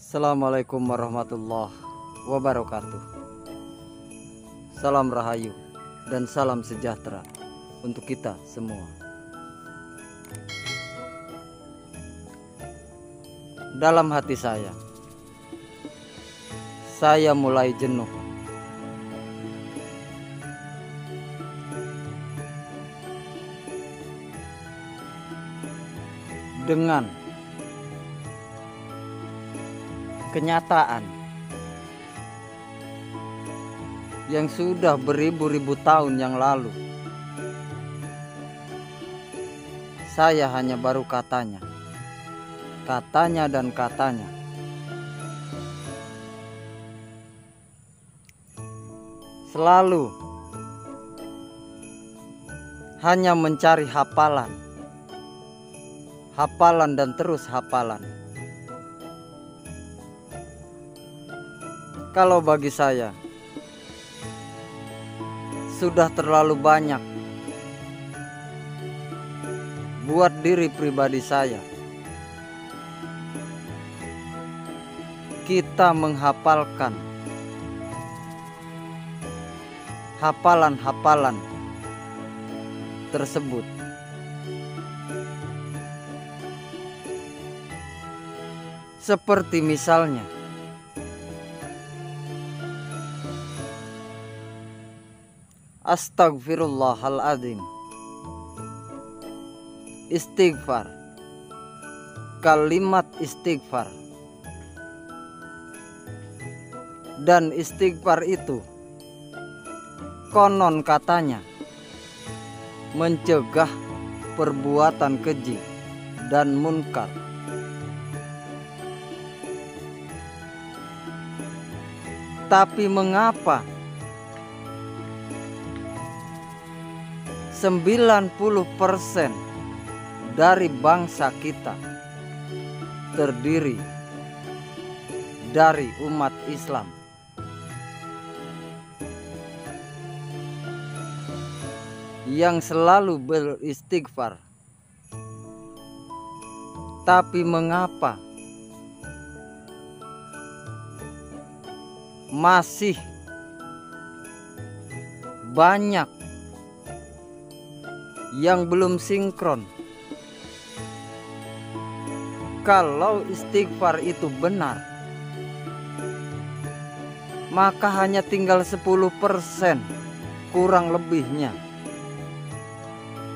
Assalamualaikum warahmatullahi wabarakatuh. Salam rahayu dan salam sejahtera untuk kita semua. Dalam hati saya mulai jenuh dengan kenyataan yang sudah beribu-ribu tahun yang lalu. Saya hanya baru katanya dan katanya. Selalu hanya mencari hafalan dan terus hafalan. Kalau bagi saya sudah terlalu banyak buat diri pribadi saya kita menghafalkan hafalan tersebut. Seperti misalnya Astagfirullahaladzim, istighfar, kalimat istighfar. Dan istighfar itu konon katanya mencegah perbuatan keji dan munkar. Tapi mengapa 90% dari bangsa kita terdiri dari umat Islam? Yang selalu beristighfar. Tapi mengapa masih banyak yang belum sinkron? Kalau istighfar itu benar, maka hanya tinggal 10% kurang lebihnya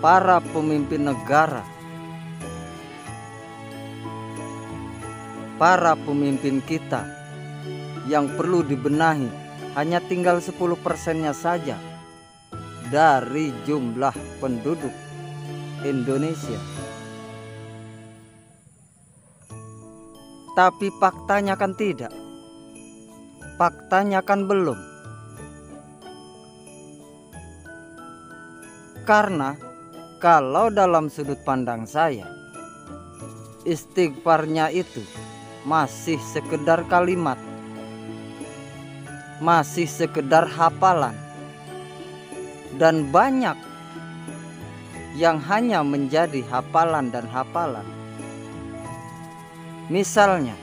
para pemimpin negara, para pemimpin kita yang perlu dibenahi. Hanya tinggal 10%-nya saja dari jumlah penduduk Indonesia. Tapi faktanya kan tidak. Faktanya kan belum. Karena kalau dalam sudut pandang saya, istighfarnya itu masih sekedar kalimat, masih sekedar hafalan. Dan banyak yang hanya menjadi hafalan dan hafalan. Misalnya,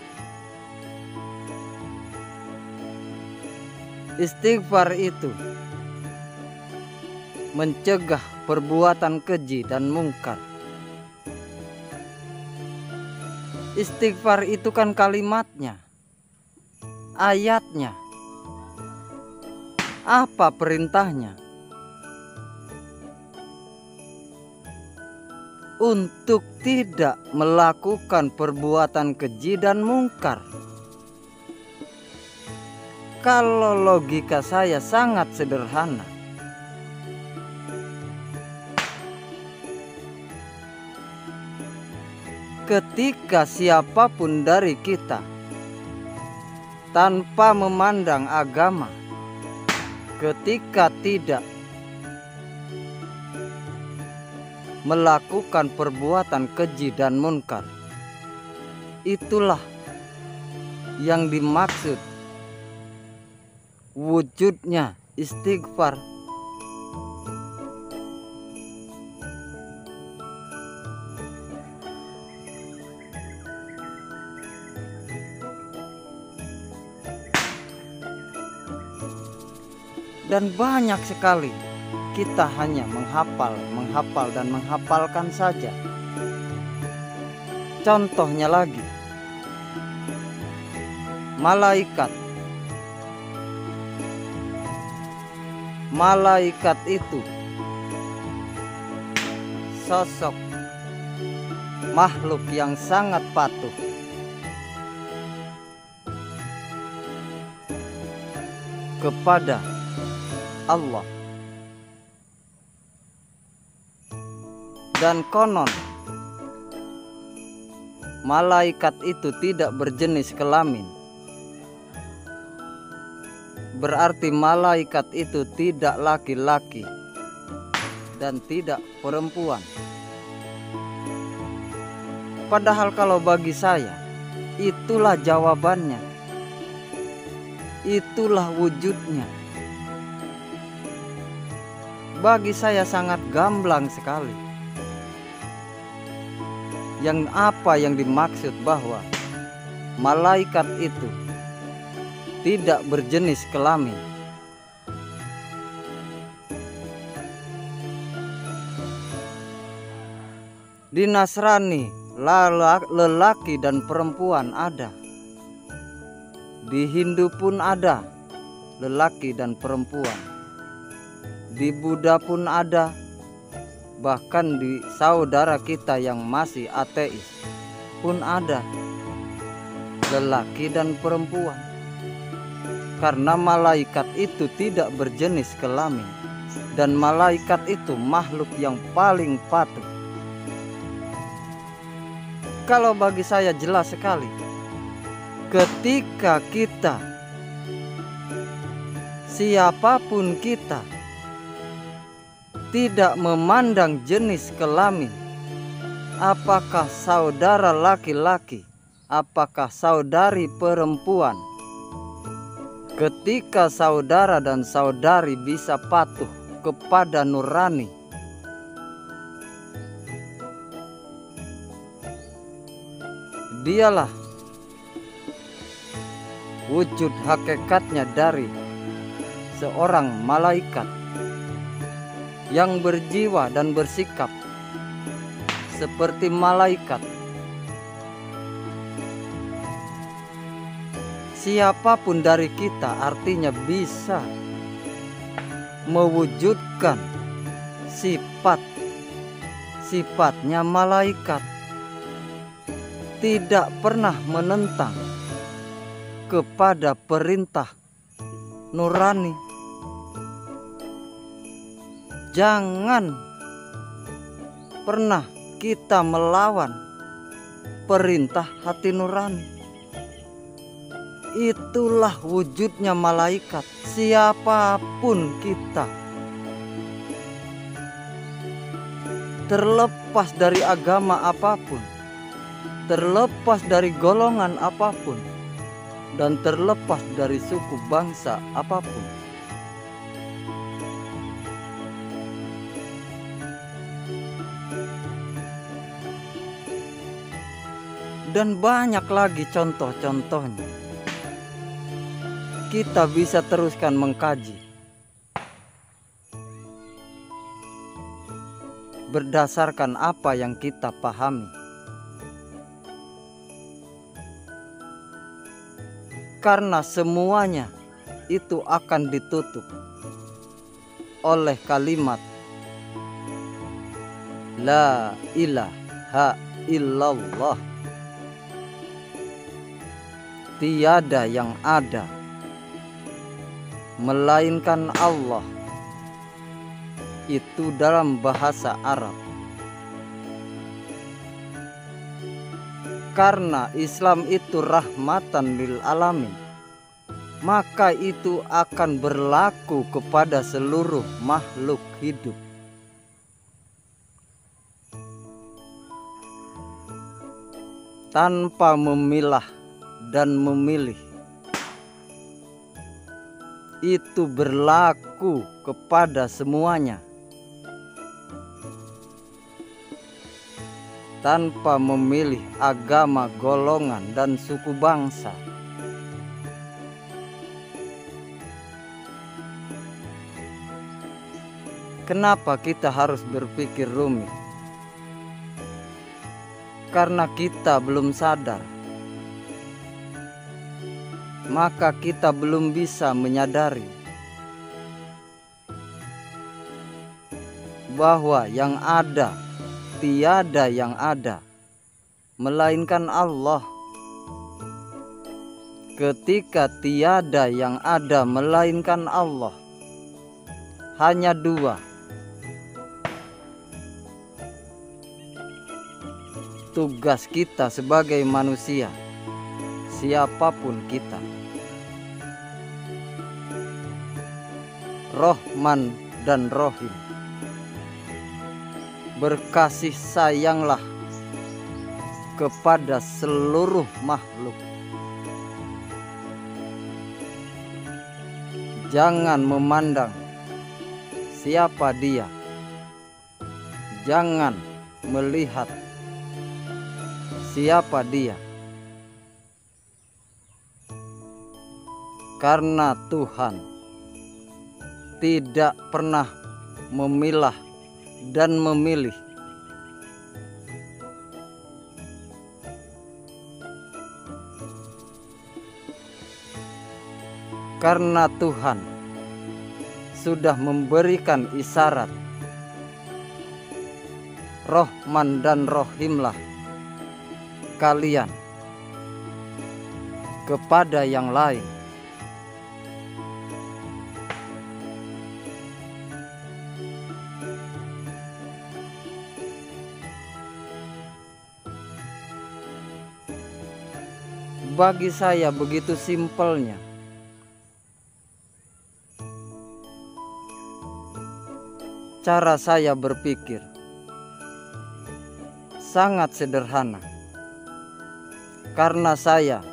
istighfar itu mencegah perbuatan keji dan mungkar. Istighfar itu kan kalimatnya, ayatnya. Apa perintahnya? Untuk tidak melakukan perbuatan keji dan mungkar. Kalau logika saya sangat sederhana, ketika siapapun dari kita tanpa memandang agama, ketika tidak melakukan perbuatan keji dan munkar, itulah yang dimaksud wujudnya istighfar. Dan banyak sekali kita hanya menghafal dan menghafalkan saja. Contohnya lagi, malaikat. Malaikat itu sosok makhluk yang sangat patuh kepada Allah. Dan konon malaikat itu tidak berjenis kelamin. Berarti malaikat itu tidak laki-laki dan tidak perempuan. Padahal kalau bagi saya, itulah jawabannya. Itulah wujudnya. Bagi saya sangat gamblang sekali. Yang apa yang dimaksud bahwa malaikat itu tidak berjenis kelamin. Di Nasrani lelaki dan perempuan ada. Di Hindu pun ada lelaki dan perempuan. Di Buddha pun ada. Bahkan di saudara kita yang masih ateis pun ada lelaki dan perempuan. Karena malaikat itu tidak berjenis kelamin. Dan malaikat itu makhluk yang paling patuh. Kalau bagi saya jelas sekali, ketika kita, siapapun kita, tidak memandang jenis kelamin, apakah saudara laki-laki, apakah saudari perempuan, ketika saudara dan saudari bisa patuh kepada nurani, dialah wujud hakikatnya dari seorang malaikat yang berjiwa dan bersikap seperti malaikat. Siapapun dari kita artinya bisa mewujudkan sifatnya malaikat. Tidak pernah menentang kepada perintah nurani. Jangan pernah kita melawan perintah hati nurani. Itulah wujudnya malaikat. Siapapun kita, terlepas dari agama apapun, terlepas dari golongan apapun, dan terlepas dari suku bangsa apapun. Dan banyak lagi contoh-contohnya. Kita bisa teruskan mengkaji berdasarkan apa yang kita pahami. Karena semuanya itu akan ditutup oleh kalimat La ilaha illallah. Tiada yang ada melainkan Allah. Itu dalam bahasa Arab. Karena Islam itu rahmatan lil alamin, maka itu akan berlaku kepada seluruh makhluk hidup. Tanpa memilah dan memilih. Itu berlaku kepada semuanya. Tanpa memilih agama, golongan, dan suku bangsa. Kenapa kita harus berpikir rumit? Karena kita belum sadar. Maka kita belum bisa menyadari bahwa yang ada tiada yang ada melainkan Allah. Ketika tiada yang ada melainkan Allah, hanya dua. Tugas kita sebagai manusia, siapapun kita, Rahman dan Rahim. Berkasih sayanglah kepada seluruh makhluk. Jangan memandang siapa dia. Jangan melihat siapa dia. Karena Tuhan tidak pernah memilah dan memilih. Karena Tuhan sudah memberikan isyarat, Rahman dan Rahimlah kalian kepada yang lain. Bagi saya begitu simpelnya. Cara saya berpikir sangat sederhana. Karena saya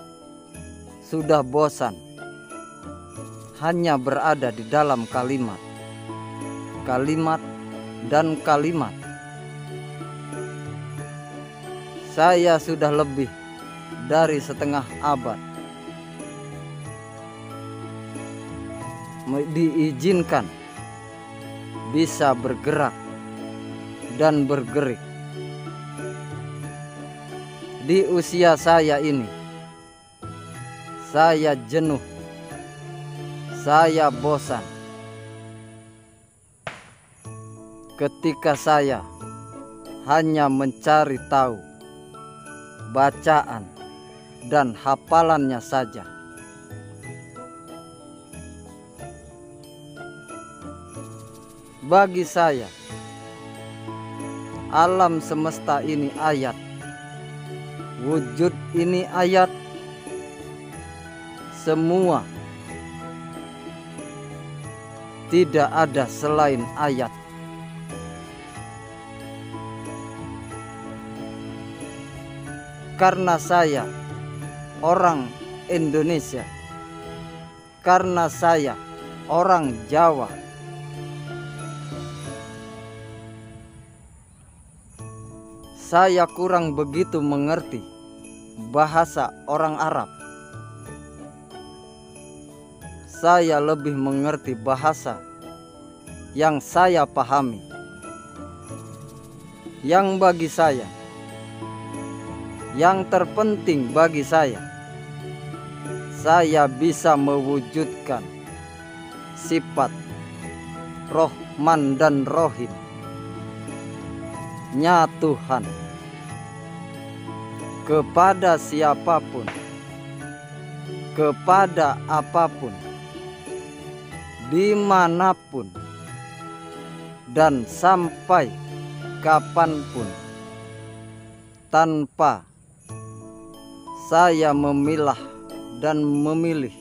sudah bosan hanya berada di dalam kalimat dan kalimat. Saya sudah lebih dari setengah abad diizinkan bisa bergerak dan bergerik. Di usia saya ini, saya jenuh, saya bosan ketika saya hanya mencari tahu bacaan dan hafalannya saja. Bagi saya, alam semesta ini ayat, wujud ini ayat, semua tidak ada selain ayat. Karena saya orang Indonesia, karena saya orang Jawa, saya kurang begitu mengerti bahasa orang Arab. Saya lebih mengerti bahasa yang saya pahami, yang bagi saya, yang terpenting bagi saya bisa mewujudkan sifat Rahman dan Rahim nya Tuhan kepada siapapun, kepada apapun, dimanapun, dan sampai kapanpun, tanpa saya memilah dan memilih.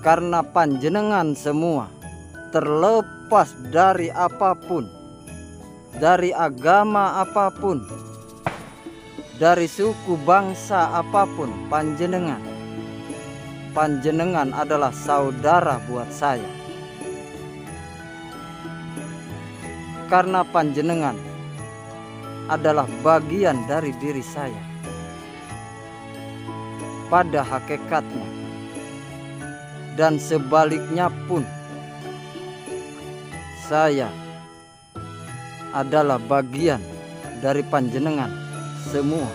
Karena panjenengan semua, terlepas dari apapun, dari agama apapun, dari suku bangsa apapun, panjenengan adalah saudara buat saya. Karena panjenengan adalah bagian dari diri saya. Pada hakikatnya dan sebaliknya pun, saya adalah bagian dari panjenengan semua.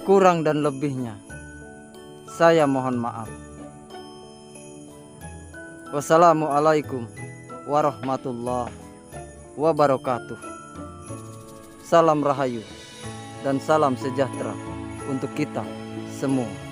Kurang dan lebihnya saya mohon maaf. Wassalamualaikum warahmatullahi wabarakatuh. Salam rahayu dan salam sejahtera untuk kita semua.